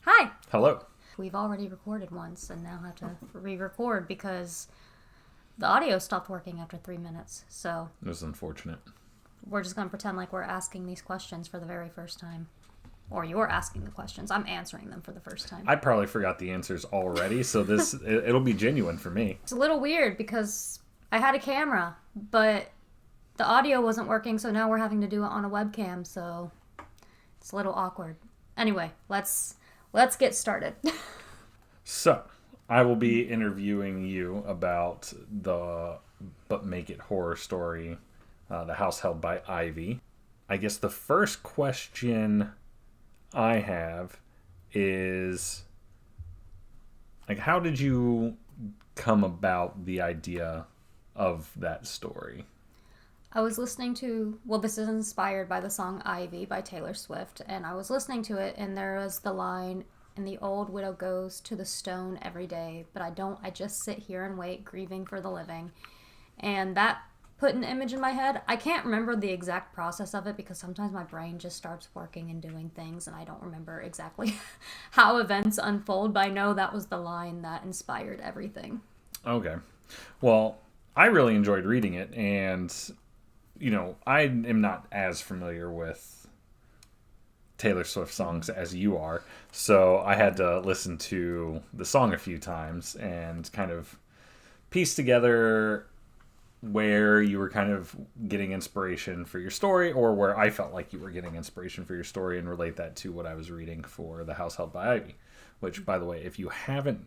Hi! Hello. We've already recorded once and now have to re-record because the audio stopped working after 3 minutes. So It was unfortunate. we're just going to pretend like we're asking these questions for the very first time. Or you're asking the questions. I'm answering them for the first time. I probably forgot the answers already, so it'll be genuine for me. It's a little weird because I had a camera, but the audio wasn't working, so now we're having to do it on a webcam, so it's a little awkward. Anyway, let's get started. So, I will be interviewing you about the But Make It horror story, The House Held by Ivy. I guess the first question I have is, like, how did you come about the idea of that story? I was listening to, well, this is inspired by the song Ivy by Taylor Swift, and I was listening to it, and there was the line, and the old widow goes to the stone every day, but I just sit here and wait, grieving for the living. And that put an image in my head. I can't remember the exact process of it because sometimes my brain just starts working and doing things, and I don't remember exactly how events unfold, but I know that was the line that inspired everything. Okay. Well, I really enjoyed reading it, and I am not as familiar with Taylor Swift songs as you are, so I had to listen to the song a few times and kind of piece together where you were kind of getting inspiration for your story or where I felt like you were getting inspiration for your story and relate that to what I was reading for The House Held by Ivy, which, by the way, if you haven't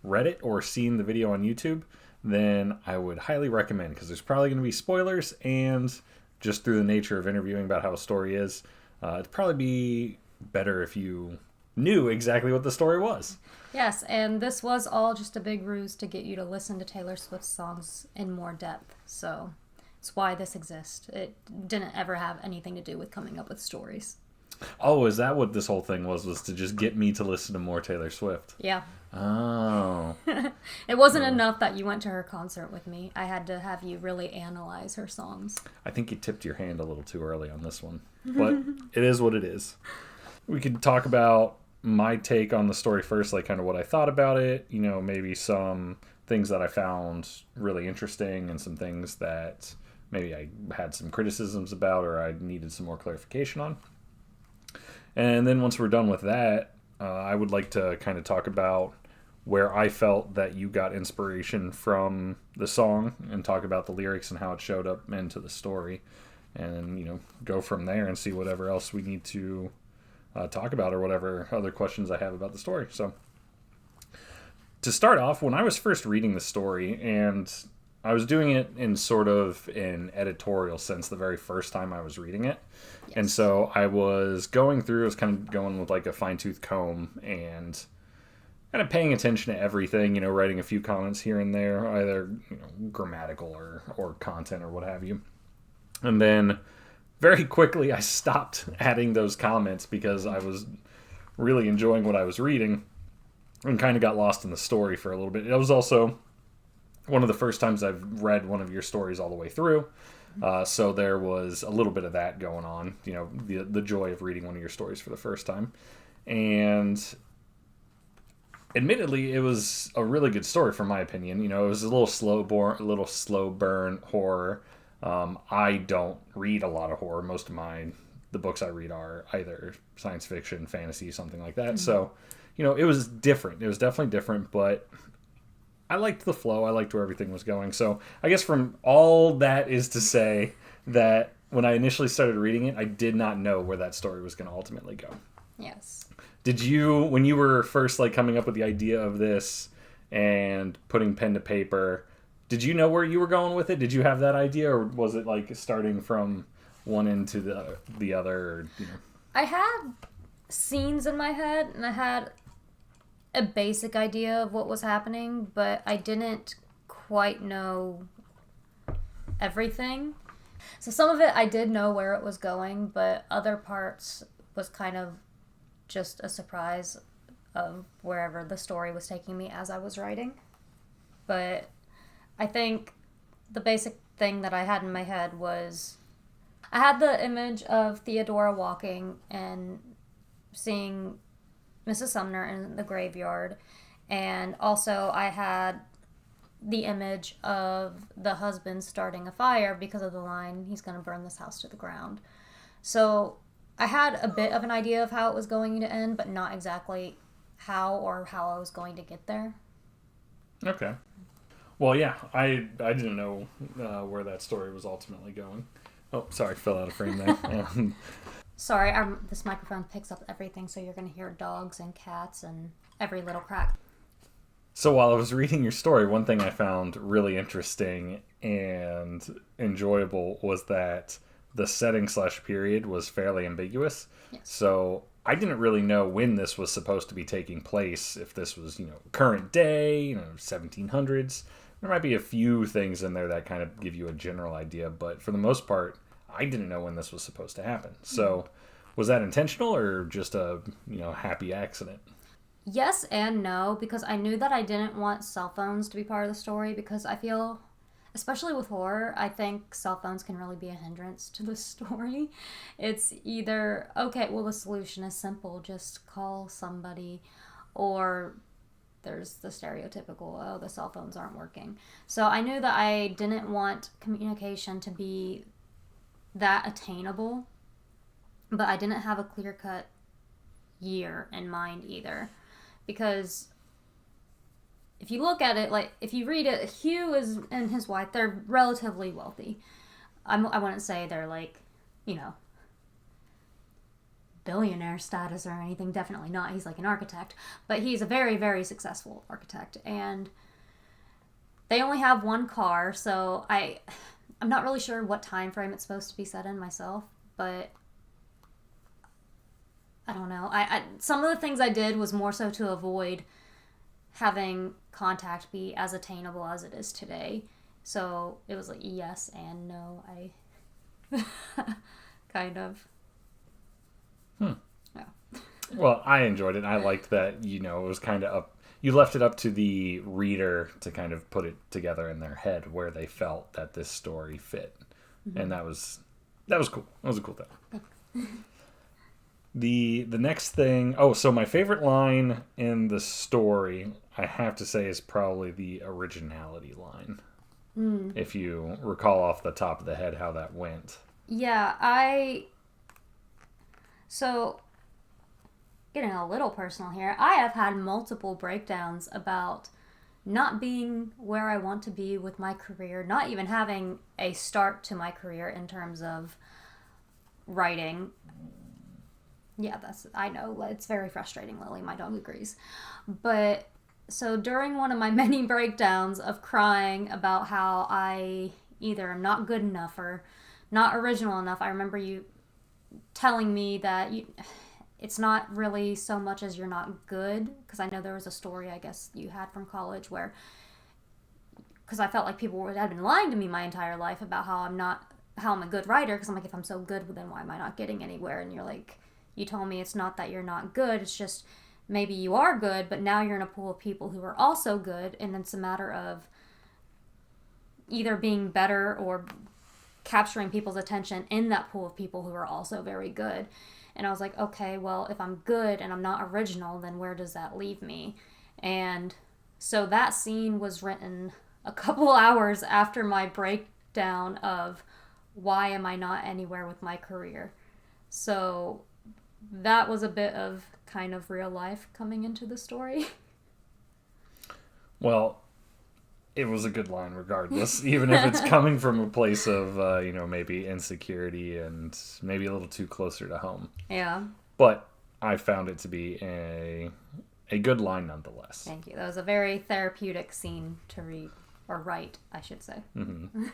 read it or seen the video on YouTube, then I would highly recommend, because there's probably going to be spoilers, and just through the nature of interviewing about how a story is, it'd probably be better if you knew exactly what the story was. Yes, and this was all just a big ruse to get you to listen to Taylor Swift's songs in more depth, so it's why this exists. It didn't ever have anything to do with coming up with stories. Oh, is that what this whole thing was to just get me to listen to more Taylor Swift? Yeah. Oh. It wasn't enough that you went to her concert with me. I had to have you really analyze her songs. I think you tipped your hand a little too early on this one, but it is what it is. We could talk about my take on the story first, like kind of what I thought about it, maybe some things that I found really interesting and some things that maybe I had some criticisms about or I needed some more clarification on. And then once we're done with that, I would like to kind of talk about where I felt that you got inspiration from the song and talk about the lyrics and how it showed up into the story. And, go from there and see whatever else we need to talk about or whatever other questions I have about the story. So to start off, when I was first reading the story, and I was doing it in sort of an editorial sense the very first time I was reading it. Yes. And so I was going through, I was kind of going with like a fine-tooth comb and kind of paying attention to everything, writing a few comments here and there, either grammatical or content or what have you. And then very quickly I stopped adding those comments because I was really enjoying what I was reading and kind of got lost in the story for a little bit. It was also one of the first times I've read one of your stories all the way through. So there was a little bit of that going on, the joy of reading one of your stories for the first time. And admittedly, it was a really good story from my opinion. It was a little slow burn horror. I don't read a lot of horror. Most of the books I read are either science fiction, fantasy, something like that. Mm-hmm. So, it was different. It was definitely different, but I liked the flow. I liked where everything was going. So I guess from all that is to say that when I initially started reading it, I did not know where that story was going to ultimately go. Yes. Did you, when you were first coming up with the idea of this and putting pen to paper, did you know where you were going with it? Did you have that idea, or was it starting from one end to the other? Or, I had scenes in my head, and I had a basic idea of what was happening, but I didn't quite know everything. So some of it I did know where it was going, but other parts was kind of just a surprise of wherever the story was taking me as I was writing. But I think the basic thing that I had in my head was I had the image of Theodora walking and seeing Mrs. Sumner in the graveyard. And also, I had the image of the husband starting a fire because of the line, he's going to burn this house to the ground. So I had a bit of an idea of how it was going to end, but not exactly how or how I was going to get there. Okay. Well, yeah, I didn't know where that story was ultimately going. Oh, sorry, fell out of frame there. Sorry, this microphone picks up everything, so you're going to hear dogs and cats and every little crack. So while I was reading your story, one thing I found really interesting and enjoyable was that the setting / period was fairly ambiguous. Yes. So I didn't really know when this was supposed to be taking place, if this was, current day, 1700s. There might be a few things in there that kind of give you a general idea, but for the most part, I didn't know when this was supposed to happen. So was that intentional or just a, happy accident? Yes and no, because I knew that I didn't want cell phones to be part of the story, because I feel, especially with horror, I think cell phones can really be a hindrance to the story. It's either, okay, well, the solution is simple, just call somebody, or there's the stereotypical, oh, the cell phones aren't working. So I knew that I didn't want communication to be that attainable, but I didn't have a clear-cut year in mind either. Because if you look at it, if you read it, Hugh and his wife, they're relatively wealthy. I wouldn't say they're billionaire status or anything. Definitely not. He's like an architect. But he's a very, very successful architect. And they only have one car, so I'm not really sure what time frame it's supposed to be set in myself, but I don't know. Some of the things I did was more so to avoid having contact be as attainable as it is today. So it was like yes and no. I kind of. Yeah. Well, I enjoyed it. I liked that, it was kind of up. You left it up to the reader to kind of put it together in their head where they felt that this story fit. Mm-hmm. And that was cool. That was a cool thing. The next thing, so my favorite line in the story, I have to say, is probably the originality line. If you recall off the top of the head how that went. Yeah, so getting a little personal here, I have had multiple breakdowns about not being where I want to be with my career, not even having a start to my career in terms of writing. Yeah, I know, it's very frustrating, Lily, my dog agrees. But, so during one of my many breakdowns of crying about how I either am not good enough or not original enough, I remember you telling me that it's not really so much as you're not good, because I know there was a story, I guess, you had from college where, because I felt like people had been lying to me my entire life about how I'm a good writer, because I'm like, if I'm so good, then why am I not getting anywhere? And you're like, you told me it's not that you're not good, it's just maybe you are good, but now you're in a pool of people who are also good, and it's a matter of either being better or capturing people's attention in that pool of people who are also very good. And I was like, okay, well, if I'm good and I'm not original, then where does that leave me? And so that scene was written a couple hours after my breakdown of why am I not anywhere with my career. So that was a bit of kind of real life coming into the story. Well, it was a good line regardless, even if it's coming from a place of, maybe insecurity and maybe a little too closer to home. Yeah. But I found it to be a good line nonetheless. Thank you. That was a very therapeutic scene to read, or write, I should say. Mm-hmm.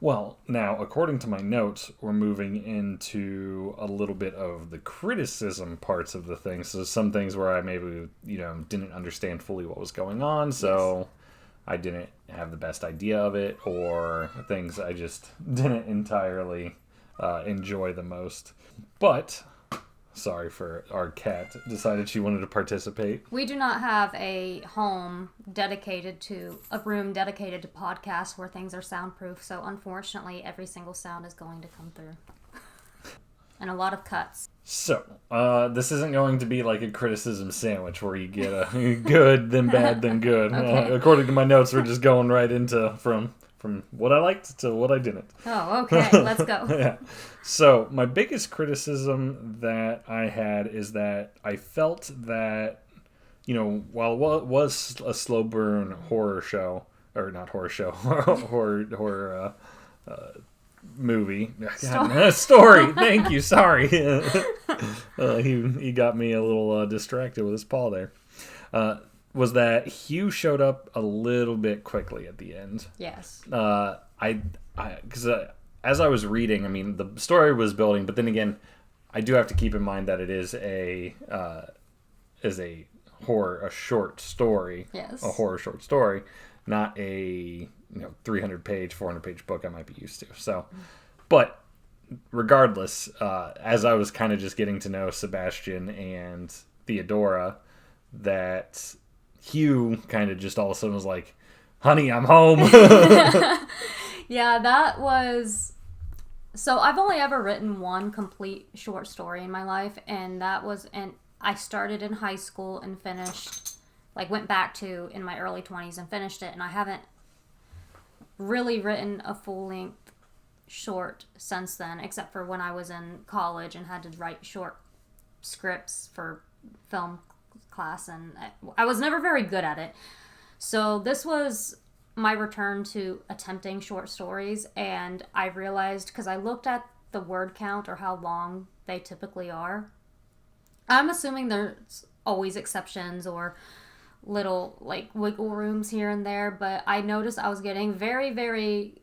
Well, now, according to my notes, we're moving into a little bit of the criticism parts of the thing. So some things where I maybe, didn't understand fully what was going on, so yes. I didn't have the best idea of it, or things I just didn't entirely enjoy the most. But, sorry for our cat, decided she wanted to participate. We do not have a room dedicated to podcasts where things are soundproof, so unfortunately every single sound is going to come through. And a lot of cuts. So, this isn't going to be like a criticism sandwich where you get a good, then bad, then good. Okay. According to my notes, we're just going right into from what I liked to what I didn't. Oh, okay. Let's go. Yeah. So, my biggest criticism that I had is that I felt that, while it was a slow burn horror show, or not horror show, horror movie. Story. Thank you. Sorry. He got me a little distracted with his paw there. Was that Hugh showed up a little bit quickly at the end. Yes. Because as I was reading, I mean, the story was building, but then again, I do have to keep in mind that it is a short story. Yes. A horror short story, not a 300-page, 400-page book I might be used to. So, but regardless, as I was kind of just getting to know Sebastian and Theodora, that Hugh kind of just all of a sudden was like, "Honey, I'm home." Yeah, that was... So I've only ever written one complete short story in my life, and that was... And I started in high school and finished... went back to in my early 20s and finished it, and I haven't really written a full-length short since then, except for when I was in college and had to write short scripts for film class, and I was never very good at it. So this was my return to attempting short stories, and I realized, because I looked at the word count or how long they typically are. I'm assuming there's always exceptions or little wiggle rooms here and there, but I noticed I was getting very, very...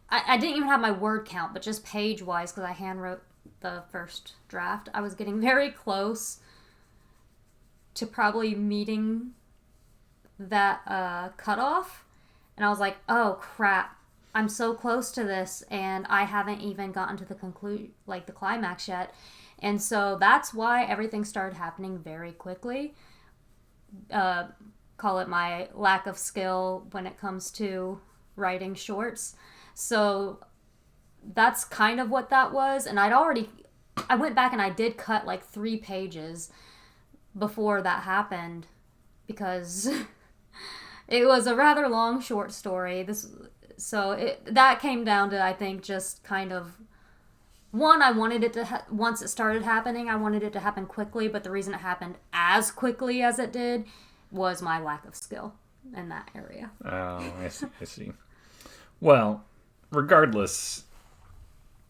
I didn't even have my word count, but just page wise, because I hand wrote the first draft, I was getting very close to probably meeting that cutoff, and I was like, oh crap, I'm so close to this, and I haven't even gotten to the the climax yet. And so that's why everything started happening very quickly. Call it my lack of skill when it comes to writing shorts. So that's kind of what that was. And I went back and I did cut 3 pages before that happened, because it was a rather long short story. That came down to, I think, just kind of... One, I wanted it to... once it started happening, I wanted it to happen quickly, but the reason it happened as quickly as it did was my lack of skill in that area. Oh, I see. Well, regardless,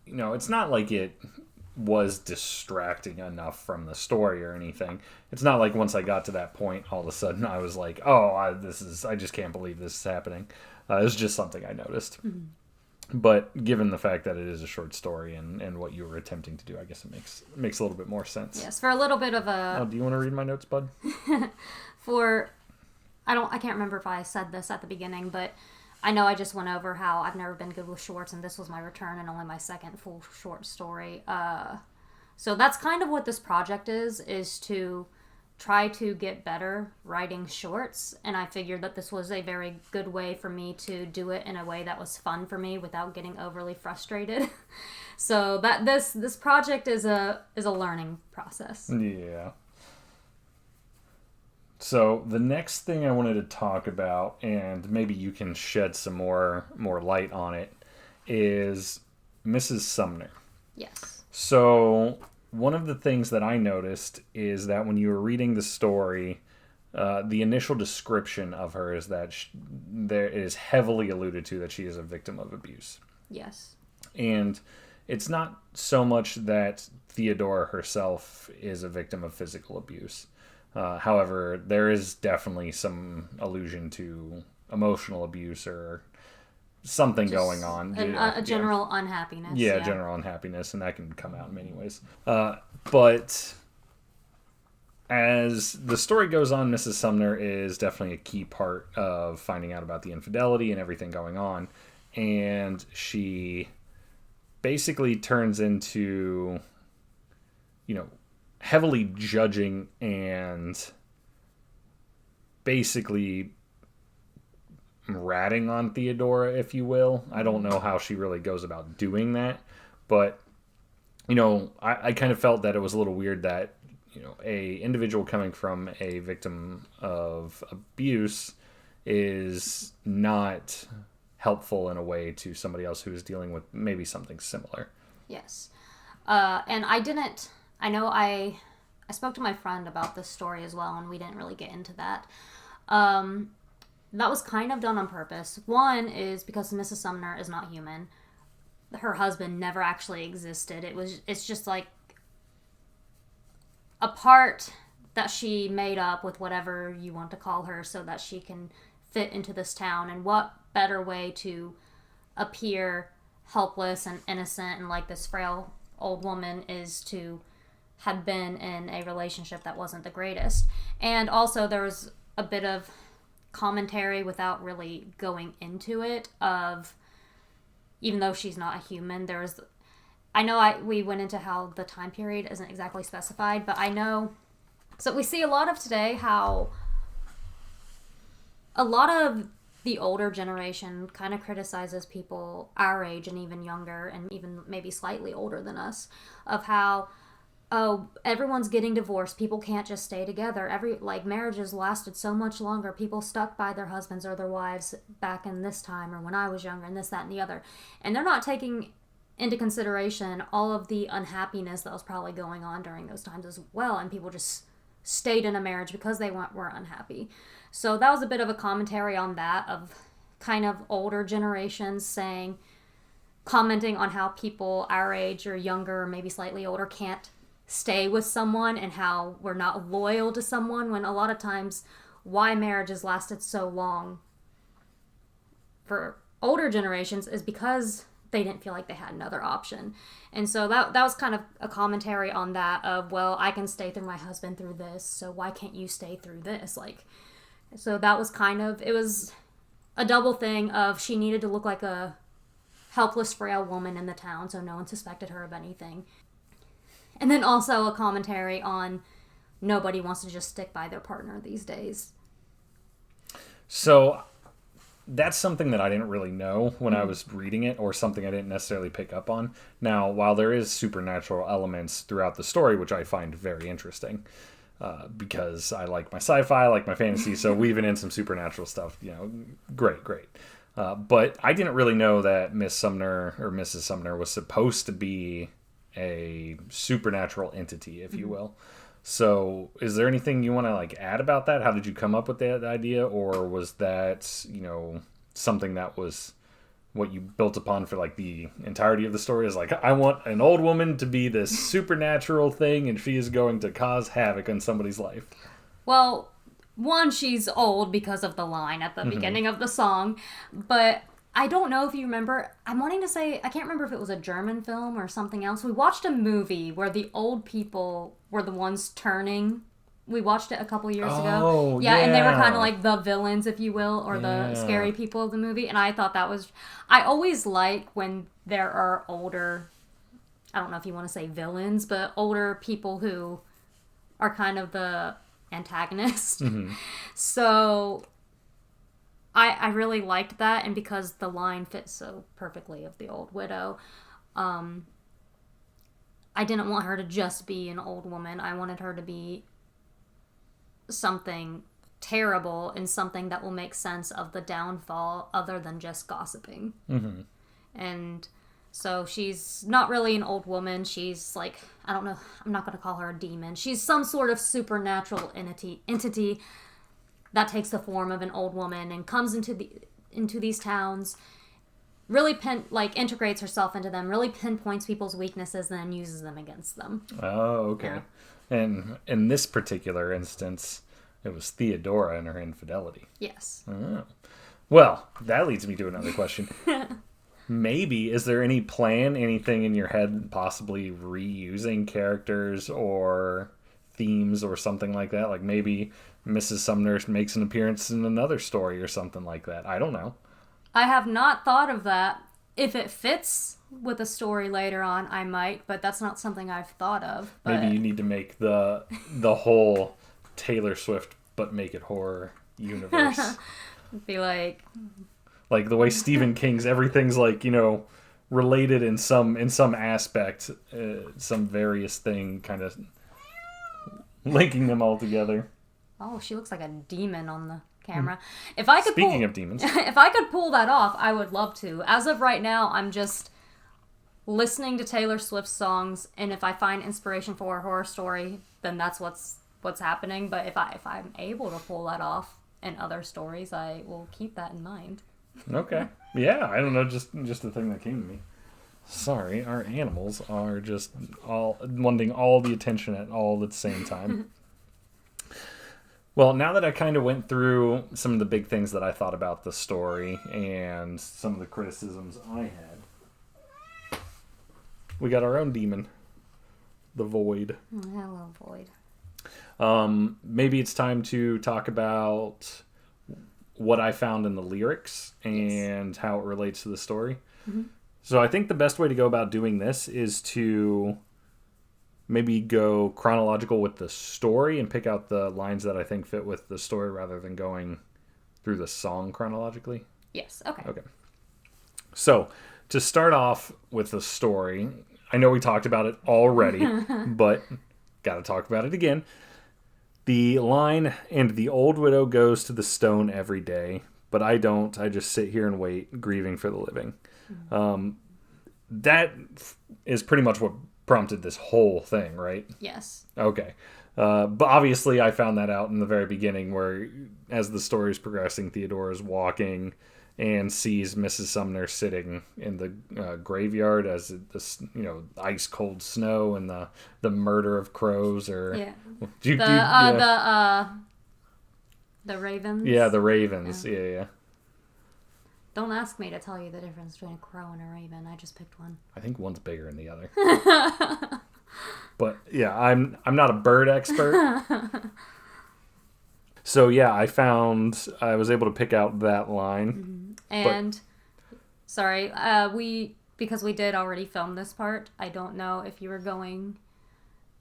it's not like it was distracting enough from the story or anything. It's not like once I got to that point, all of a sudden I was like, oh, I just can't believe this is happening. It was just something I noticed. Mm-hmm. But given the fact that it is a short story and what you were attempting to do, I guess it makes a little bit more sense. Yes, for a little bit of a... Oh, do you want to read my notes, bud? I can't remember if I said this at the beginning, but I know I just went over how I've never been good with shorts, and this was my return and only my second full short story. So that's kind of what this project is to try to get better writing shorts, and I figured that this was a very good way for me to do it in a way that was fun for me without getting overly frustrated. So that this project is a learning process. Yeah. So the next thing I wanted to talk about, and maybe you can shed some more light on it, is Mrs. Sumner. Yes. So one of the things that I noticed is that when you were reading the story, the initial description of her is that there is heavily alluded to that she is a victim of abuse. Yes. And it's not so much that Theodora herself is a victim of physical abuse. However, there is definitely some allusion to emotional abuse or something just going on. A general unhappiness. Yeah, general unhappiness, and that can come out in many ways. But as the story goes on, Mrs. Sumner is definitely a key part of finding out about the infidelity and everything going on. And she basically turns into, heavily judging and basically ratting on Theodora, if you will. I don't know how she really goes about doing that, but I kind of felt that it was a little weird that, a individual coming from a victim of abuse is not helpful in a way to somebody else who is dealing with maybe something similar. Yes. And I know I spoke to my friend about this story as well, and we didn't really get into that. That was kind of done on purpose. One is because Mrs. Sumner is not human. Her husband never actually existed. It's just like a part that she made up with whatever you want to call her so that she can fit into this town. And what better way to appear helpless and innocent and like this frail old woman is to have been in a relationship that wasn't the greatest. And also there was a bit of commentary without really going into it of, even though she's not a human, we went into how the time period isn't exactly specified, but I know, so we see a lot of today how a lot of the older generation kind of criticizes people our age and even younger and even maybe slightly older than us of how, oh, everyone's getting divorced. People can't just stay together. Marriages lasted so much longer. People stuck by their husbands or their wives back in this time or when I was younger and this, that, and the other. And they're not taking into consideration all of the unhappiness that was probably going on during those times as well. And people just stayed in a marriage because they were unhappy. So that was a bit of a commentary on that, of kind of older generations commenting on how people our age or younger or maybe slightly older can't stay with someone and how we're not loyal to someone, when a lot of times why marriages lasted so long for older generations is because they didn't feel like they had another option. And so that was kind of a commentary on that of, well, I can stay through my husband through this, so why can't you stay through this? So that was it was a double thing of she needed to look like a helpless, frail woman in the town so no one suspected her of anything. And then also a commentary on nobody wants to just stick by their partner these days. So that's something that I didn't really know when I was reading it, or something I didn't necessarily pick up on. Now, while there is supernatural elements throughout the story, which I find very interesting, because I like my sci-fi, I like my fantasy, so weaving in some supernatural stuff, great. But I didn't really know that Miss Sumner or Mrs. Sumner was supposed to be a supernatural entity, if you will. So is there anything you want to add about that? How did you come up with that idea? Or was that, something that was what you built upon for the entirety of the story? Is I want an old woman to be this supernatural thing and she is going to cause havoc in somebody's life. Well, one, she's old because of the line at the beginning of the song, but I don't know if you remember, I'm wanting to say, I can't remember if it was a German film or something else. We watched a movie where the old people were the ones turning. We watched it a couple years ago. Yeah, and they were kind of like the villains, if you will, or the scary people of the movie. And I thought I always like when there are older, I don't know if you want to say villains, but older people who are kind of the antagonist. So I really liked that, and because the line fits so perfectly of the old widow, I didn't want her to just be an old woman. I wanted her to be something terrible and something that will make sense of the downfall other than just gossiping. And so she's not really an old woman. She's I don't know, I'm not going to call her a demon. She's some sort of supernatural entity that takes the form of an old woman and comes into these towns, really integrates herself into them, really pinpoints people's weaknesses, and then uses them against them. Oh, okay. Yeah. And in this particular instance, it was Theodora and her infidelity. Yes. Oh. Well, that leads me to another question. Maybe, is there any plan, anything in your head, possibly reusing characters or themes or something like that? Maybe Mrs. Sumner makes an appearance in another story or something like that. I don't know. I have not thought of that. If it fits with a story later on, I might, but that's not something I've thought of. But maybe you need to make the whole Taylor Swift but make it horror universe. Be like the way Stephen King's everything's related in some aspect, some various thing, kind of linking them all together. Oh, she looks like a demon on the camera. If I could Speaking of demons, if I could pull that off, I would love to. As of right now, I'm just listening to Taylor Swift songs, and if I find inspiration for a horror story, then that's what's happening. But if I'm able to pull that off in other stories, I will keep that in mind. Okay. Yeah, I don't know, just the thing that came to me. Sorry, our animals are just all wanting all the attention at all at the same time. Well, now that I kind of went through some of the big things that I thought about the story and some of the criticisms I had, we got our own demon, the Void. Hello, Void. Maybe it's time to talk about what I found in the lyrics and how it relates to the story. Mm-hmm. So I think the best way to go about doing this is to maybe go chronological with the story and pick out the lines that I think fit with the story rather than going through the song chronologically. Yes, okay. Okay. So to start off with the story, I know we talked about it already, but got to talk about it again. The line, "And the old widow goes to the stone every day, but I don't. I just sit here and wait, grieving for the living." That is pretty much what prompted this whole thing, right? Yes. Okay. But obviously I found that out in the very beginning where, as the story is progressing, Theodora is walking and sees Mrs. Sumner sitting in the graveyard as this, ice cold snow and the murder of crows or the ravens. Yeah, the ravens. Yeah. Don't ask me to tell you the difference between a crow and a raven. I just picked one. I think one's bigger than the other. But yeah, I'm not a bird expert. So yeah, I was able to pick out that line. Mm-hmm. And sorry, because we did already film this part, I don't know if you were going.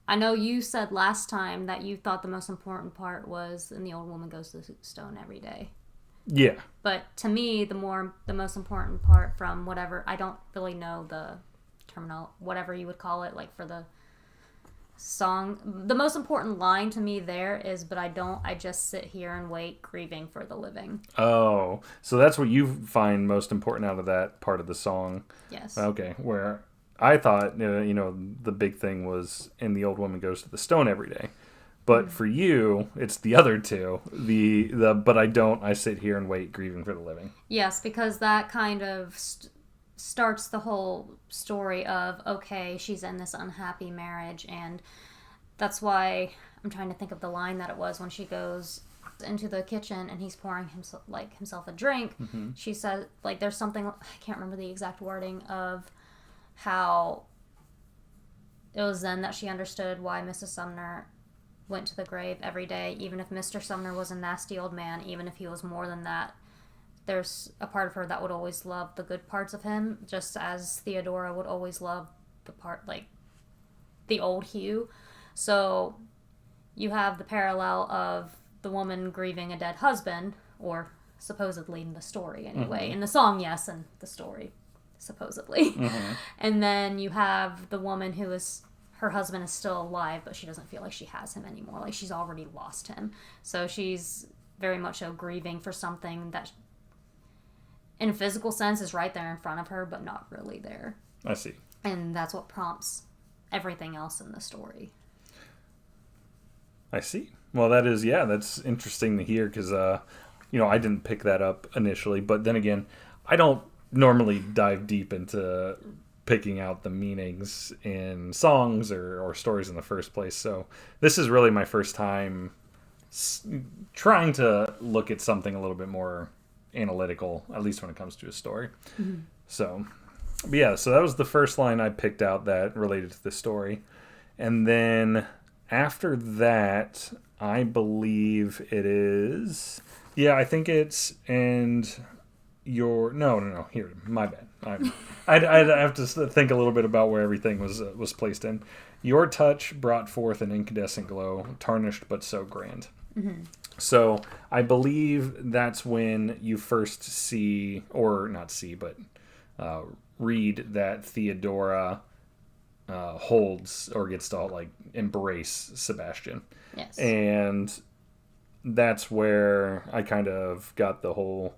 I know you said last time that you thought the most important part was "And the old woman goes to the stone every day." Yeah. But to me, the most important part from whatever, I don't really know the terminal, whatever you would call it, like for the song, the most important line to me there is, "But I just sit here and wait, grieving for the living." Oh, so that's what you find most important out of that part of the song. Yes. Okay, where I thought, the big thing was "And the old woman goes to the stone every day." But for you, it's the other two. The "but I sit here and wait, grieving for the living." Yes, because that kind of starts the whole story of, okay, she's in this unhappy marriage, and that's why I'm trying to think of the line that it was when she goes into the kitchen and he's pouring himself a drink. Mm-hmm. She says, there's something, I can't remember the exact wording of how it was then that she understood why Mrs. Sumner went to the grave every day, even if Mr. Sumner was a nasty old man, even if he was more than that. There's a part of her that would always love the good parts of him, just as Theodora would always love the old Hugh. So you have the parallel of the woman grieving a dead husband, or supposedly in the story anyway. Mm-hmm. In the song, yes, and the story, supposedly. Mm-hmm. And then you have the woman who is, her husband is still alive, but she doesn't feel like she has him anymore. Like, she's already lost him. So she's very much so grieving for something that, in a physical sense, is right there in front of her, but not really there. I see. And that's what prompts everything else in the story. I see. Well, that's interesting to hear because, I didn't pick that up initially. But then again, I don't normally dive deep into picking out the meanings in songs or stories in the first place. So this is really my first time trying to look at something a little bit more analytical, at least when it comes to a story. Mm-hmm. So that was the first line I picked out that related to the story. And then after that, I believe it is, I think it's, and your, no, here, my bad. I'd have to think a little bit about where everything was placed in. "Your touch brought forth an incandescent glow, tarnished but so grand." Mm-hmm. So I believe that's when you first see, or not see, but read that Theodora holds or gets to like embrace Sebastian. Yes. And that's where I kind of got the whole,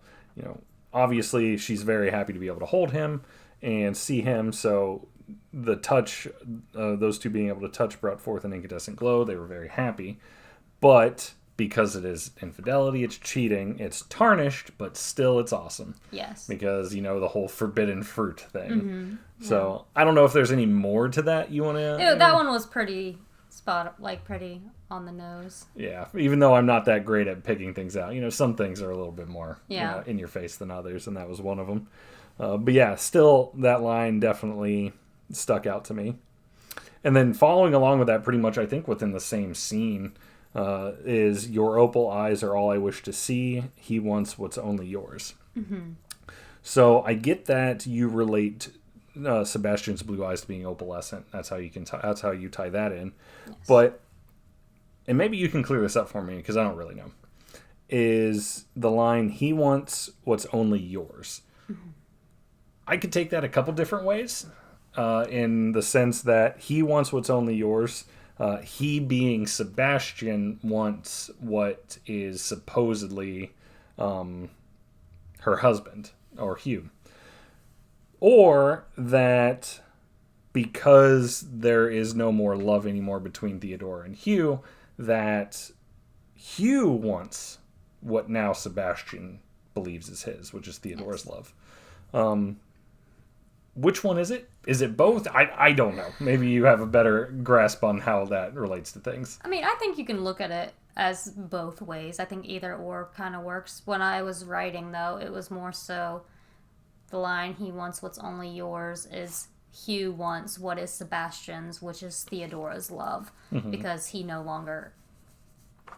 obviously she's very happy to be able to hold him and see him. So the touch, those two being able to touch brought forth an incandescent glow. They were very happy. But because it is infidelity, it's cheating, it's tarnished, but still it's awesome. Yes. Because, the whole forbidden fruit thing. Mm-hmm. So I don't know if there's any more to that you want to... That one was pretty pretty on the nose. Yeah, even though I'm not that great at picking things out. Some things are a little bit more in your face than others, and that was one of them. But yeah, still, that line definitely stuck out to me. And then following along with that, pretty much, I think, within the same scene, is your opal eyes are all I wish to see. He wants what's only yours. Mm-hmm. So I get that you relate Sebastian's blue eyes to being opalescent. That's how you that's how you tie that in. Yes. But, and maybe you can clear this up for me because I don't really know, is the line, he wants what's only yours. Mm-hmm. I could take that a couple different ways, in the sense that he wants what's only yours. He being Sebastian wants what is supposedly her husband, or Hugh. Or that because there is no more love anymore between Theodora and Hugh, that Hugh wants what now Sebastian believes is his, which is Theodora's love. Which one is it? Is it both? I don't know. Maybe you have a better grasp on how that relates to things. I mean, I think you can look at it as both ways. I think either or kind of works. When I was writing, though, it was more so the line, he wants what's only yours, is Hugh wants what is Sebastian's, which is Theodora's love, mm-hmm. because he no longer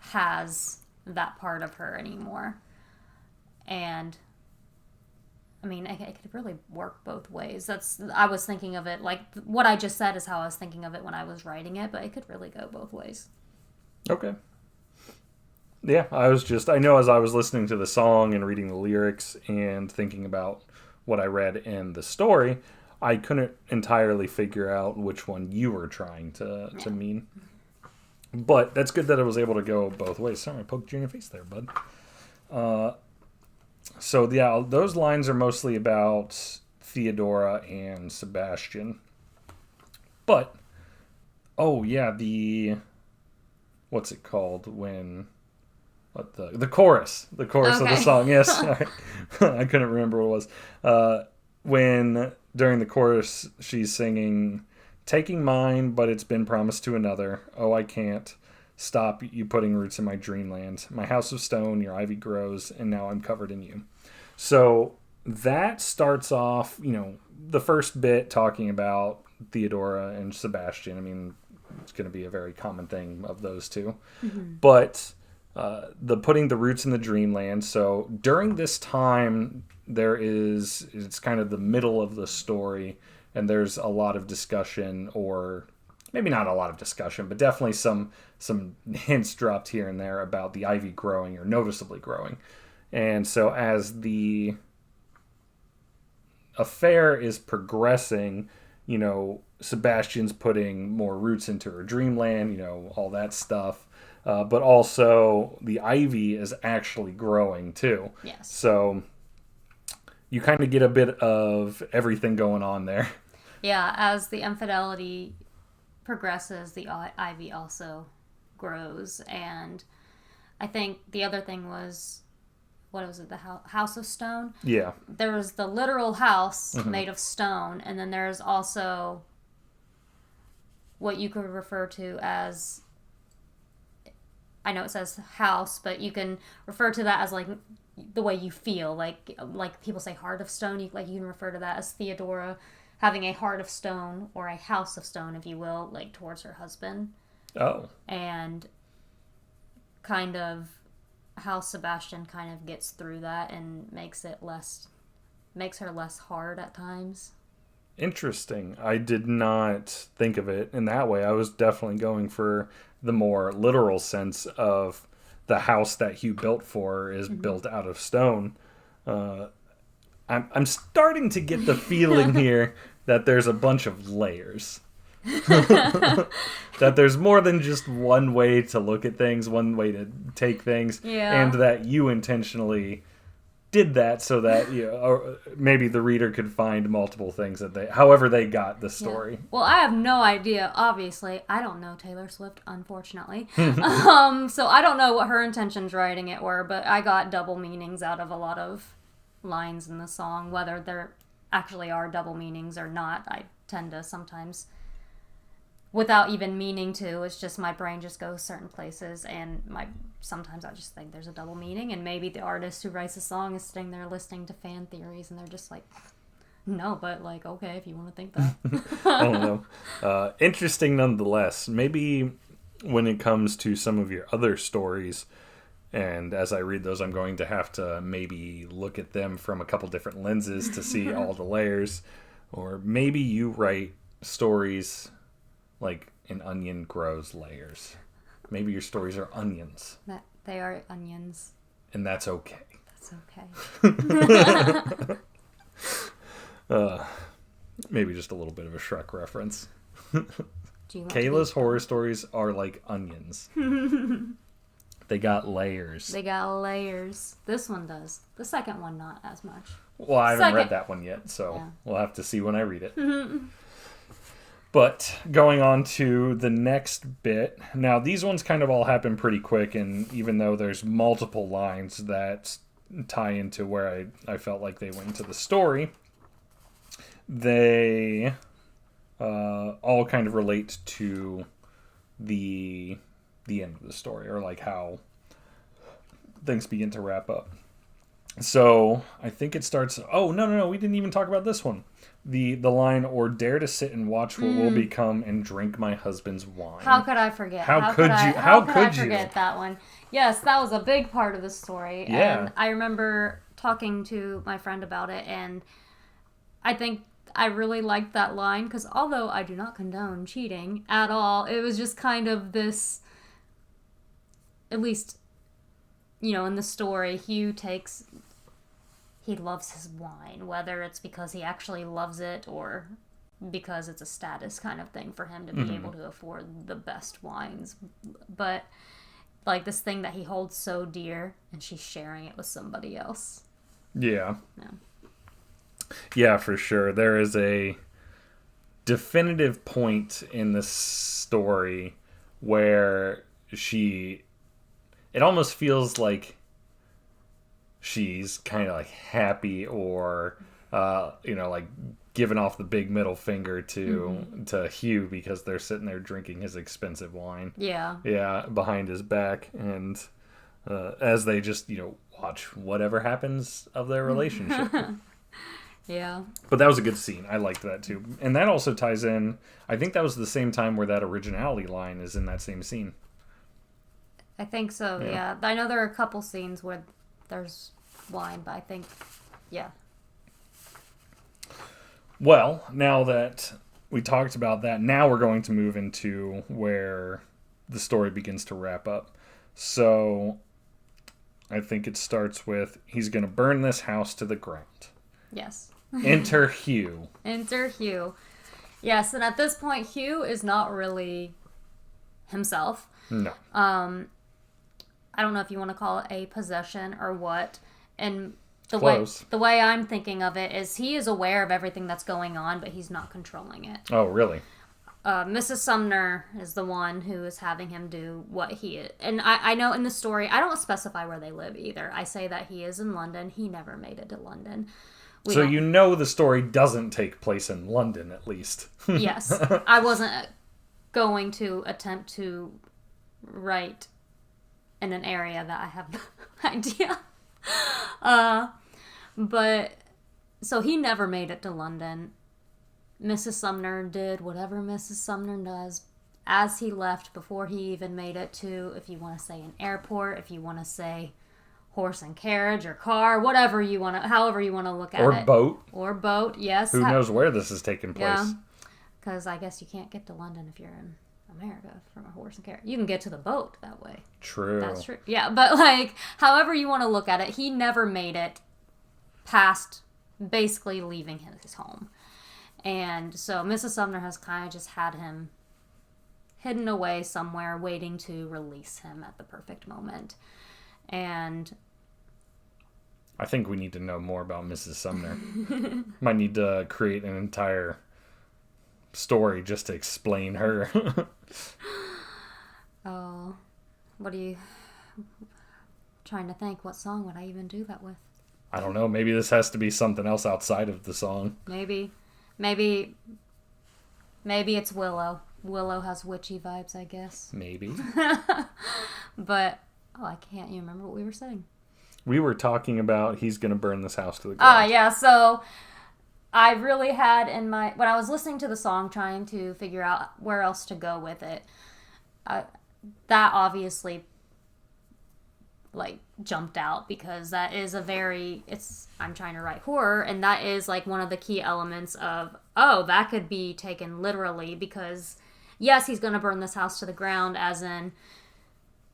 has that part of her anymore. And I mean, it could really work both ways. I was thinking of it, like, what I just said is how I was thinking of it when I was writing it, but it could really go both ways. Okay. Yeah, I know as I was listening to the song and reading the lyrics and thinking about what I read in the story, I couldn't entirely figure out which one you were trying to mean. But that's good that I was able to go both ways. Sorry, I poked you in your face there, bud. So, yeah, those lines are mostly about Theodora and Sebastian. But, what's it called when... The chorus. The chorus of the song, yes. Sorry. I couldn't remember what it was. When, during the chorus, she's singing, taking mine, but it's been promised to another. Oh, I can't stop you putting roots in my dreamland. My house of stone, your ivy grows, and now I'm covered in you. So that starts off, the first bit talking about Theodora and Sebastian. I mean, it's going to be a very common thing of those two. Mm-hmm. But the putting the roots in the dreamland. So during this time, it's kind of the middle of the story, and there's a lot of discussion, or maybe not a lot of discussion, but definitely some hints dropped here and there about the ivy growing, or noticeably growing. And so as the affair is progressing, Sebastian's putting more roots into her dreamland, all that stuff. But also the ivy is actually growing too. Yes. So you kind of get a bit of everything going on there. Yeah, as the infidelity progresses, the ivy also grows. And I think the other thing was, what was it, the house of stone? Yeah. There was the literal house mm-hmm. made of stone, and then there's also what you could refer to as, I know it says house, but you can refer to that as like the way you feel, like people say heart of stone. You can refer to that as Theodora having a heart of stone, or a house of stone, if you will, like towards her husband. Oh. And kind of how Sebastian kind of gets through that and makes her less hard at times. Interesting. I did not think of it in that way. I was definitely going for the more literal sense of the house that Hugh built for her is mm-hmm. built out of stone. I'm starting to get the feeling here that there's a bunch of layers. That there's more than just one way to look at things, one way to take things, and that you intentionally did that so that or maybe the reader could find multiple things that however they got the story. Yeah. Well, I have no idea. Obviously, I don't know Taylor Swift, unfortunately. So I don't know what her intentions writing it were, but I got double meanings out of a lot of lines in the song, whether there actually are double meanings or not. I tend to sometimes, without even meaning to, it's just my brain just goes certain places, and sometimes I just think there's a double meaning, and maybe the artist who writes the song is sitting there listening to fan theories, and they're just like, no, but like, okay, if you want to think that. I don't know. Interesting nonetheless. Maybe when it comes to some of your other stories, and as I read those, I'm going to have to maybe look at them from a couple different lenses to see all the layers. Or maybe you write stories like an onion grows layers. Maybe your stories are onions. They are onions. And that's okay. That's okay. Maybe just a little bit of a Shrek reference. Kayla's horror stories are like onions. They got layers. This one does. The second one, not as much. Well, I haven't read that one yet, so we'll have to see when I read it. But going on to the next bit. Now, these ones kind of all happen pretty quick, and even though there's multiple lines that tie into where I felt like they went into the story, they all kind of relate to the end of the story, or like how things begin to wrap up. So I think it starts. Oh, no, we didn't even talk about this one. The line, or dare to sit and watch what will become and drink my husband's wine. How could I forget? How could I forget that one? Yes, that was a big part of the story. Yeah. And I remember talking to my friend about it, and I think I really liked that line, because although I do not condone cheating at all, it was just kind of this, at least, in the story, Hugh he loves his wine, whether it's because he actually loves it or because it's a status kind of thing for him to be able to afford the best wines. But like this thing that he holds so dear, and she's sharing it with somebody else. Yeah. Yeah, for sure. There is a definitive point in this story where it almost feels like she's kind of like happy, or like giving off the big middle finger to Hugh, because they're sitting there drinking his expensive wine. Yeah, behind his back, and as they just watch whatever happens of their relationship. Yeah. But that was a good scene. I liked that too, and that also ties in. I think that was the same time where that originality line is in that same scene. I think so. Yeah. I know there are a couple scenes where there's wine, but I think, yeah. Well, now that we talked about that, now we're going to move into where the story begins to wrap up. So I think it starts with, he's going to burn this house to the ground. Yes. Enter Hugh. Enter Hugh. Yes, and at this point, Hugh is not really himself. No. I don't know if you want to call it a possession or what. And the way I'm thinking of it is, he is aware of everything that's going on, but he's not controlling it. Oh, really? Mrs. Sumner is the one who is having him do what he is. And I know in the story, I don't specify where they live either. I say that he is in London. He never made it to London. So the story doesn't take place in London, at least. Yes. I wasn't going to attempt to write in an area that I have no idea. But so he never made it to London. Mrs. Sumner did whatever Mrs. Sumner does as he left, before he even made it to, if you want to say, an airport, if you want to say horse and carriage or car, whatever you want to, however you want to look at it. Or boat, yes. Who knows where this is taking place? Yeah, because I guess you can't get to London if you're in America from a horse and carriage. You can get to the boat that way. True. That's true. Yeah, but like, however you want to look at it, he never made it past basically leaving his home. And so Mrs. Sumner has kind of just had him hidden away somewhere, waiting to release him at the perfect moment. And I think we need to know more about Mrs. Sumner. Might need to create an entire story just to explain her. oh, what are you trying to think? What song would I even do that with? I don't know. Maybe this has to be something else outside of the song. Maybe it's Willow. Willow has witchy vibes, I guess. Maybe. But I can't even remember what we were saying. We were talking about he's going to burn this house to the ground. Yeah. So I really had when I was listening to the song, trying to figure out where else to go with it, that obviously jumped out, because that is I'm trying to write horror, and that is one of the key elements of, that could be taken literally, because yes, he's going to burn this house to the ground, as in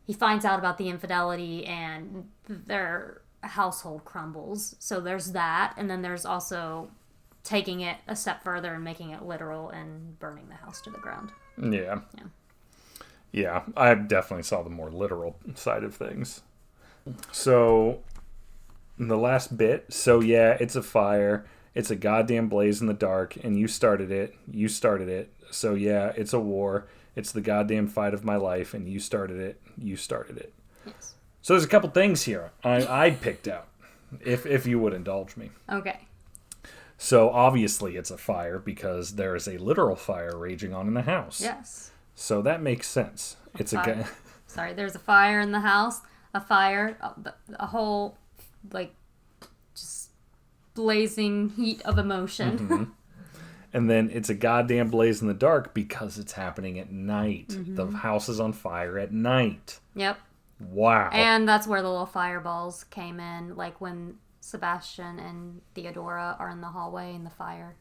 he finds out about the infidelity and their household crumbles. So there's that, and then there's also taking it a step further and making it literal and burning the house to the ground. Yeah, I definitely saw the more literal side of things. So, the last bit, it's a fire, it's a goddamn blaze in the dark, and you started it, so it's a war, it's the goddamn fight of my life, and you started it. Yes. So there's a couple things here I picked out, if you would indulge me. Okay. So, obviously it's a fire, because there is a literal fire raging on in the house. Yes. So that makes sense. Sorry, there's a fire in the house. A fire, a whole, just blazing heat of emotion. Mm-hmm. And then it's a goddamn blaze in the dark, because it's happening at night. Mm-hmm. The house is on fire at night. Yep. Wow. And that's where the little fireballs came in, when Sebastian and Theodora are in the hallway in the fire.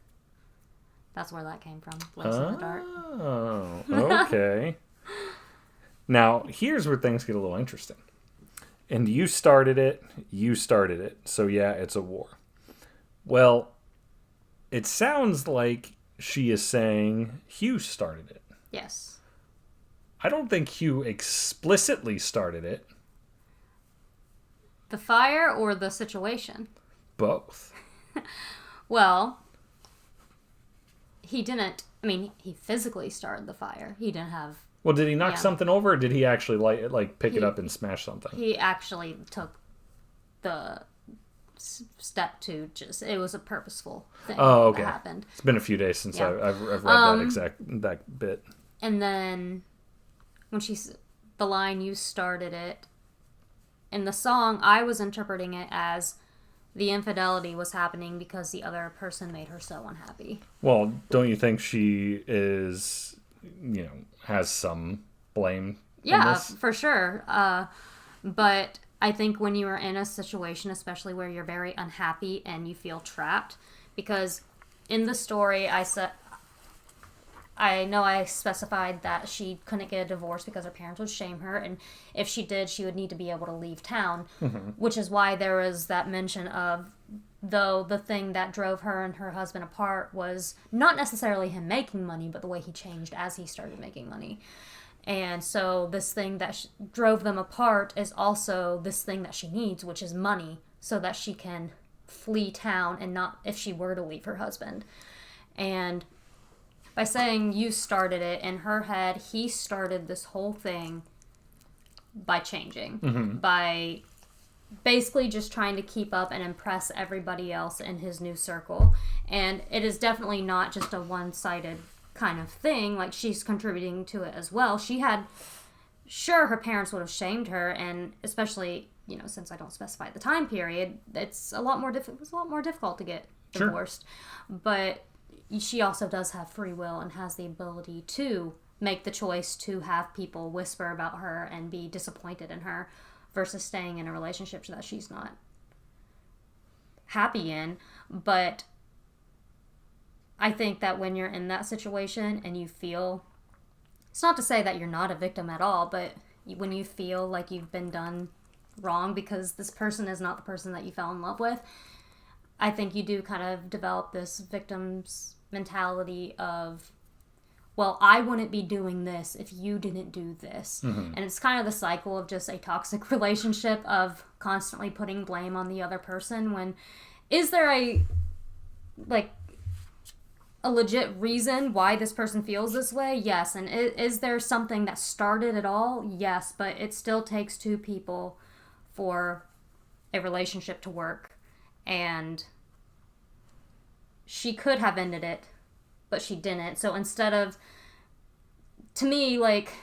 That's where that came from. Blaze in the dark. Oh, okay. Now, here's where things get a little interesting. And you started it. So it's a war. Well, it sounds like she is saying Hugh started it. Yes. I don't think Hugh explicitly started it. The fire or the situation? Both. Well, he didn't. He physically started the fire. He didn't have... Well, did he knock something over, or did he actually pick it up and smash something? He actually took the step to it was a purposeful thing. Oh, okay. That happened. It's been a few days since I've read that bit. And then when the line, you started it, in the song, I was interpreting it as the infidelity was happening because the other person made her so unhappy. Well, don't you think she is... has some blame in this? For sure. But I think when you are in a situation, especially where you're very unhappy and you feel trapped, because in the story I specified that she couldn't get a divorce because her parents would shame her, and if she did, she would need to be able to leave town, which is why there was that mention of, though the thing that drove her and her husband apart was not necessarily him making money, but the way he changed as he started making money. And so this thing that drove them apart is also this thing that she needs, which is money, so that she can flee town, and not if she were to leave her husband. And by saying you started it, in her head, he started this whole thing by changing, by basically just trying to keep up and impress everybody else in his new circle. And it is definitely not just a one-sided kind of thing. She's contributing to it as well. Sure, her parents would have shamed her, and especially, since I don't specify the time period, it's a lot more difficult to get divorced. Sure. But she also does have free will and has the ability to make the choice to have people whisper about her and be disappointed in her, versus staying in a relationship that she's not happy in. But I think that when you're in that situation and you feel... It's not to say that you're not a victim at all, but when you feel like you've been done wrong because this person is not the person that you fell in love with, I think you do kind of develop this victim's mentality of, well, I wouldn't be doing this if you didn't do this. And it's kind of the cycle of just a toxic relationship of constantly putting blame on the other person when, is there a legit reason why this person feels this way? Yes. And is there something that started it all? Yes. But it still takes two people for a relationship to work. And she could have ended it, but she didn't. So instead of, to me, like,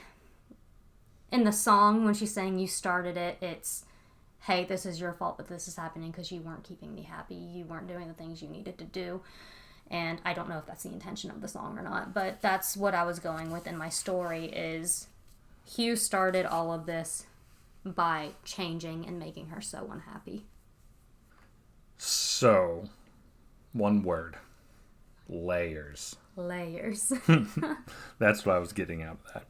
in the song, when she's saying you started it, it's, hey, this is your fault that this is happening because you weren't keeping me happy. You weren't doing the things you needed to do. And I don't know if that's the intention of the song or not, but that's what I was going with in my story is Hugh started all of this by changing and making her so unhappy. So, one word. Layers. Layers. That's what I was getting out of that.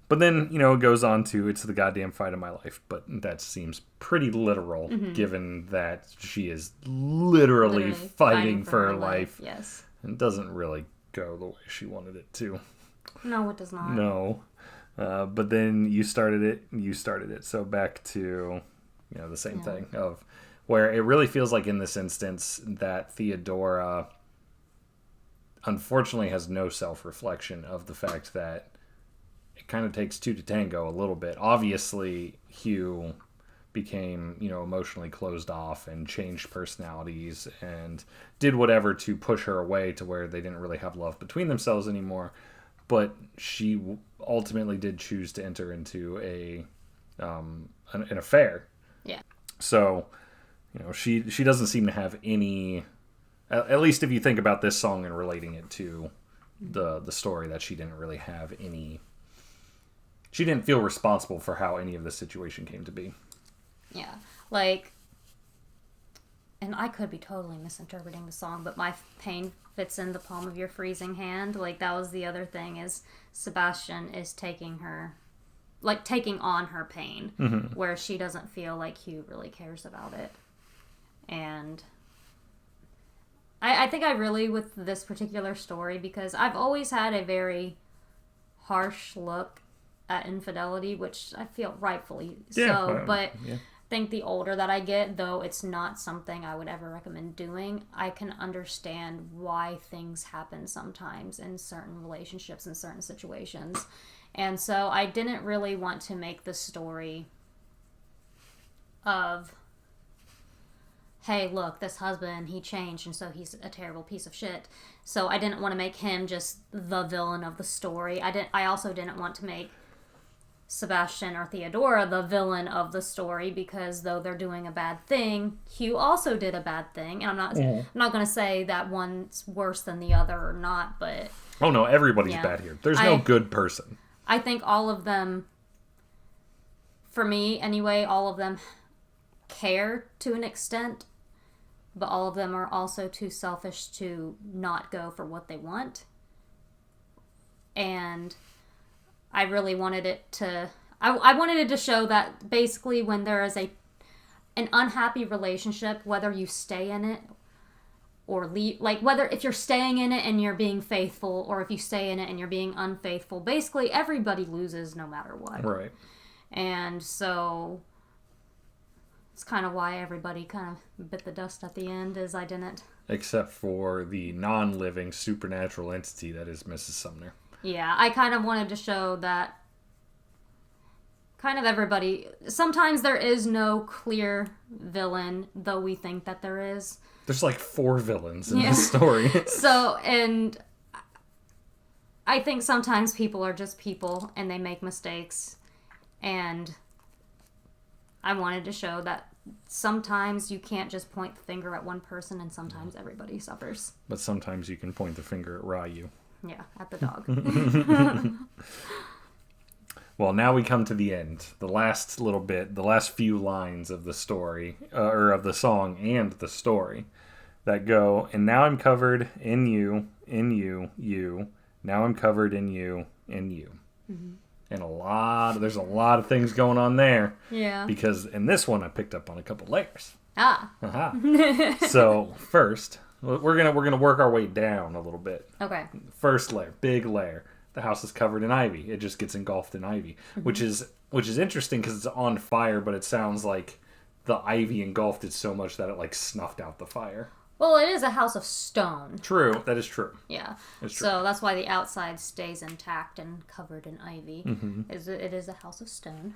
But then, it goes on to, it's the goddamn fight of my life. But that seems pretty literal, given that she is literally fighting for her life. Yes. And doesn't really go the way she wanted it to. No, it does not. No. But then you started it. So back to, the same thing of where it really feels like in this instance that Theodora unfortunately has no self-reflection of the fact that it kind of takes two to tango a little bit. Obviously, Hugh became, emotionally closed off and changed personalities and did whatever to push her away to where they didn't really have love between themselves anymore. But she ultimately did choose to enter into an affair. Yeah. So, she doesn't seem to have any, at least if you think about this song and relating it to the story, that she didn't really have any, she didn't feel responsible for how any of the situation came to be. Yeah. And I could be totally misinterpreting the song, but my pain fits in the palm of your freezing hand. That was the other thing, is Sebastian is taking on her pain, where she doesn't feel like Hugh really cares about it. And I think I really, with this particular story, because I've always had a very harsh look at infidelity, which I feel rightfully so, but I think the older that I get, though it's not something I would ever recommend doing, I can understand why things happen sometimes in certain relationships and certain situations. And so I didn't really want to make the story of, hey, look, this husband, he changed, and so he's a terrible piece of shit. So I didn't want to make him just the villain of the story. I also didn't want to make Sebastian or Theodora the villain of the story, because though they're doing a bad thing, Hugh also did a bad thing. And I'm not going to say that one's worse than the other or not, but... Oh no, everybody's bad here. There's no good person. I think all of them, for me anyway, all of them care to an extent, but all of them are also too selfish to not go for what they want. And I really wanted it to... I wanted it to show that basically when there is an unhappy relationship, whether you stay in it or leave... whether if you're staying in it and you're being faithful, or if you stay in it and you're being unfaithful, basically everybody loses no matter what. Right. And so... it's kind of why everybody kind of bit the dust at the end, is I didn't... Except for the non-living supernatural entity that is Mrs. Sumner. Yeah, I kind of wanted to show that kind of everybody... Sometimes there is no clear villain, though we think that there is. There's 4 villains in this story. So, and I think sometimes people are just people, and they make mistakes, and I wanted to show that sometimes you can't just point the finger at one person, and sometimes everybody suffers. But sometimes you can point the finger at Ryu. Yeah, at the dog. Well, now we come to the end. The last little bit, the last few lines of the story, or of the song and the story, that go, and now I'm covered in you, you. Now I'm covered in you, in you. Mm-hmm. and there's a lot of things going on there. Yeah. Because in this one, I picked up on a couple layers. Ah. Aha. So first, we're gonna work our way down a little bit. Okay. First layer, big layer. The house is covered in ivy. It just gets engulfed in ivy, which is interesting because it's on fire, but it sounds like the ivy engulfed it so much that it like snuffed out the fire. Well, it is a house of stone. True, that is true. Yeah. That's true. So that's why the outside stays intact and covered in ivy. It is a house of stone.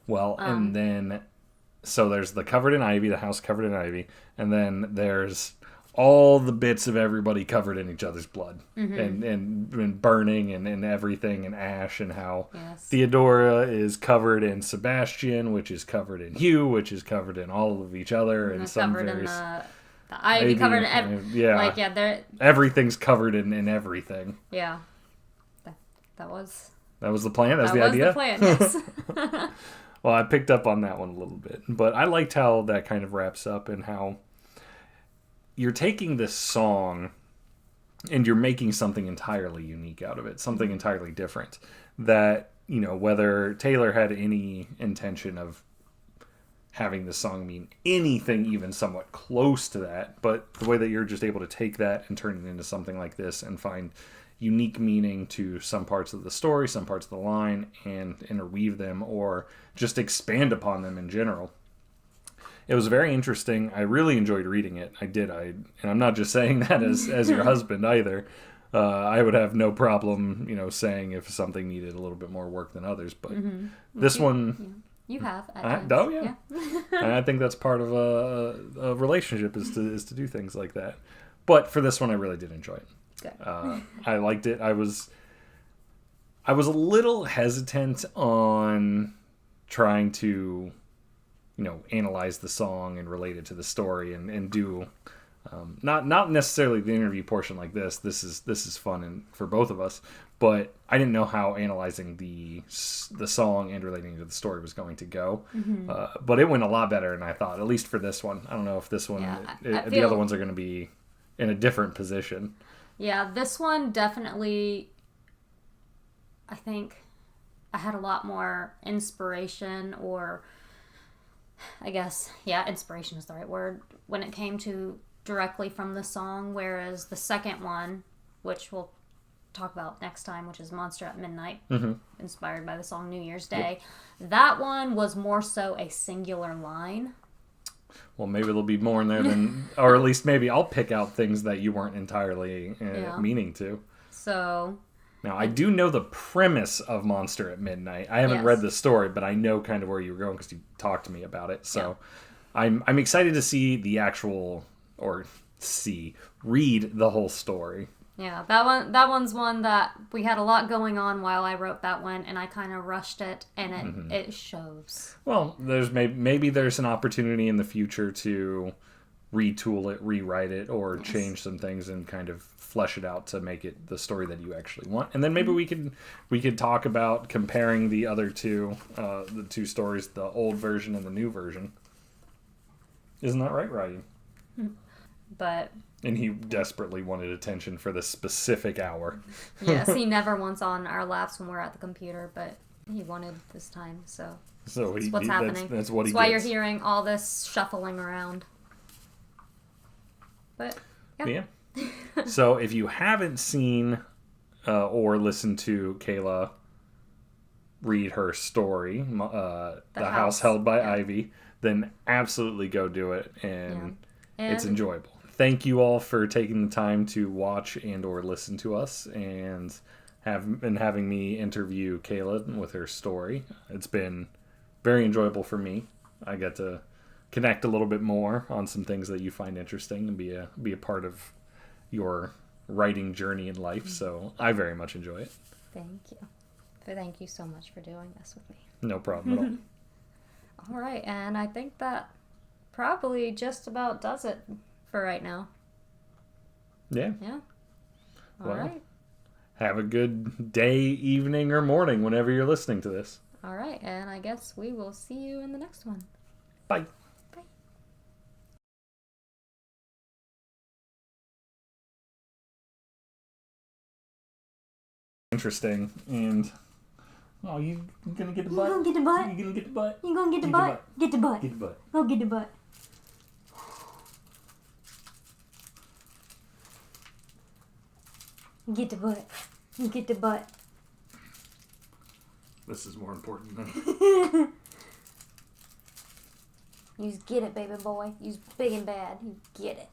Well, and then so there's the covered in ivy, the house covered in ivy, and then there's all the bits of everybody covered in each other's blood and burning and everything and ash, and how Theodora is covered in Sebastian, which is covered in Hugh, which is covered in all of each other, and some covered various... in the ivy, covered in they're... everything's covered in everything. Yeah. That was the plan? That was the idea? That was the plan, yes. Well, I picked up on that one a little bit. But I liked how that kind of wraps up, and how you're taking this song and you're making something entirely unique out of it, something entirely different. That, whether Taylor had any intention of having the song mean anything even somewhat close to that, but the way that you're just able to take that and turn it into something like this and find unique meaning to some parts of the story, some parts of the line, and interweave them or just expand upon them in general. It was very interesting. I really enjoyed reading it. I did. And I'm not just saying that as your husband either. I would have no problem, saying if something needed a little bit more work than others. But this one... You have. Oh, yeah. And I think that's part of a relationship is to do things like that. But for this one, I really did enjoy it. Good. I liked it. I was a little hesitant on trying to, analyze the song and relate it to the story and do not necessarily the interview portion like this. This is fun and for both of us. But I didn't know how analyzing the song and relating to the story was going to go. But it went a lot better than I thought, at least for this one. I don't know if this one, the other ones are going to be in a different position. Yeah, this one definitely, I think I had a lot more inspiration, or I guess, inspiration is the right word, when it came to directly from the song, whereas the second one, which we'll talk about next time, which is Monster at Midnight, inspired by the song New Year's Day, that one was more so a singular line. Well, maybe there'll be more in there than, or at least maybe I'll pick out things that you weren't entirely meaning to. So... Now, I do know the premise of Monster at Midnight. I haven't read the story, but I know kind of where you were going because you talked to me about it. So I'm excited to see the actual, read the whole story. Yeah, that one's one that we had a lot going on while I wrote that one, and I kind of rushed it, and it shows. Well, there's maybe there's an opportunity in the future to retool it, rewrite it, or change some things and kind of flesh it out to make it the story that you actually want. And then maybe we could talk about comparing the other two, the two stories, the old version and the new version. Isn't that right, Ryan? But... And he desperately wanted attention for this specific hour. Yes, he never wants on our laps when we're at the computer, but he wanted this time, so that's what's happening. That's what he That's why gets. you're hearing all this shuffling around. But, yeah. So if you haven't seen or listened to Kayla read her story, The House Held by Ivy, then absolutely go do it, and it's enjoyable. Thank you all for taking the time to watch and or listen to us and having me interview Kayla with her story. It's been very enjoyable for me. I got to connect a little bit more on some things that you find interesting and be a part of your writing journey in life. So I very much enjoy it. Thank you. Thank you so much for doing this with me. No problem at all. All right, and I think that probably just about does it for right now. Yeah. All right. Have a good day, evening, or morning whenever you're listening to this. All right, and I guess we will see you in the next one. Bye. Interesting, and Oh, you gonna get the butt? You gonna get the butt? You gonna get the butt? You gonna get the butt? Get the butt. Get the butt. Go get the butt. Get the butt. Get the butt. This is more important than... You get it, baby boy. You's big and bad. You get it.